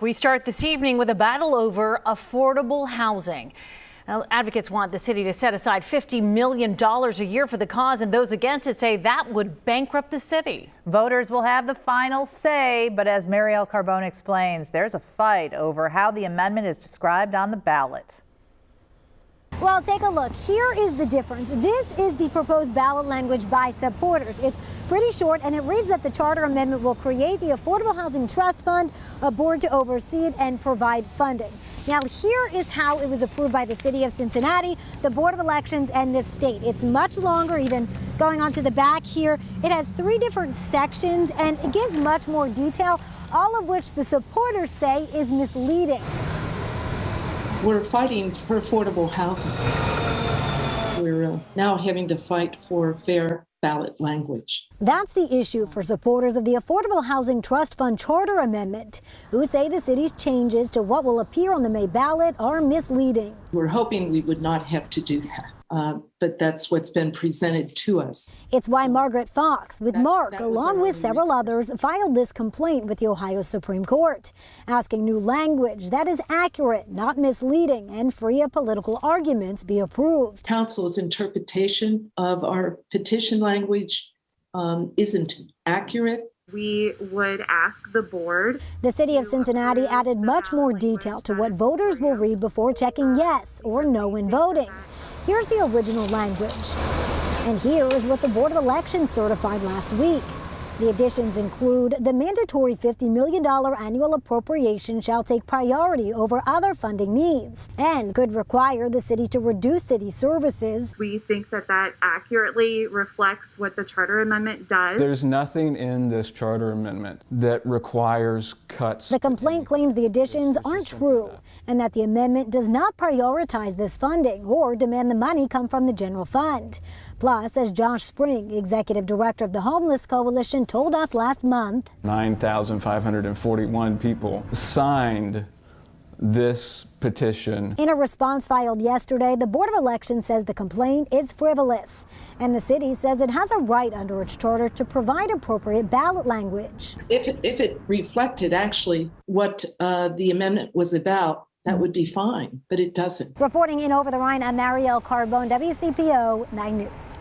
We start this evening with a battle over affordable housing. Now, advocates want the city to set aside $50 million a year for the cause, and those against it say that would bankrupt the city. Voters will have the final say, but as Marielle Carbone explains, there's a fight over how the amendment is described on the ballot. Well, take a look. Here is the difference. This is the proposed ballot language by supporters. It's pretty short, and it reads that the charter amendment will create the Affordable Housing Trust Fund, a board to oversee it and provide funding. Now, here is how it was approved by the city of Cincinnati, the Board of Elections, and this state. It's much longer, even going on to the back here. It has 3 different sections, and it gives much more detail, all of which the supporters say is misleading. We're fighting for affordable housing. We're now having to fight for fair ballot language. That's the issue for supporters of the Affordable Housing Trust Fund Charter Amendment, who say the city's changes to what will appear on the May ballot are misleading. We're hoping we would not have to do that, but that's what's been presented to us. It's why Margaret Fox, with Mark, along with several others, filed this complaint with the Ohio Supreme Court, asking new language that is accurate, not misleading, and free of political arguments be approved. Council's interpretation of our petition language isn't accurate. We would ask the board. The city of Cincinnati added much more detail to what voters will read before checking yes or no in voting. Here's the original language. And here is what the Board of Elections certified last week. The additions include the mandatory $50 million annual appropriation shall take priority over other funding needs and could require the city to reduce city services. We think that that accurately reflects what the charter amendment does. There's nothing in this charter amendment that requires cuts. The complaint claims the additions aren't true and that the amendment does not prioritize this funding or demand the money come from the general fund. Plus, as Josh Spring, executive director of the Homeless Coalition, told us last month, 9,541 people signed this petition. In a response filed yesterday, the Board of Elections says the complaint is frivolous, and the city says it has a right under its charter to provide appropriate ballot language. If it reflected actually what the amendment was about, that would be fine, but it doesn't. Reporting in over the Rhine, I'm Marielle Carbone, WCPO 9 News.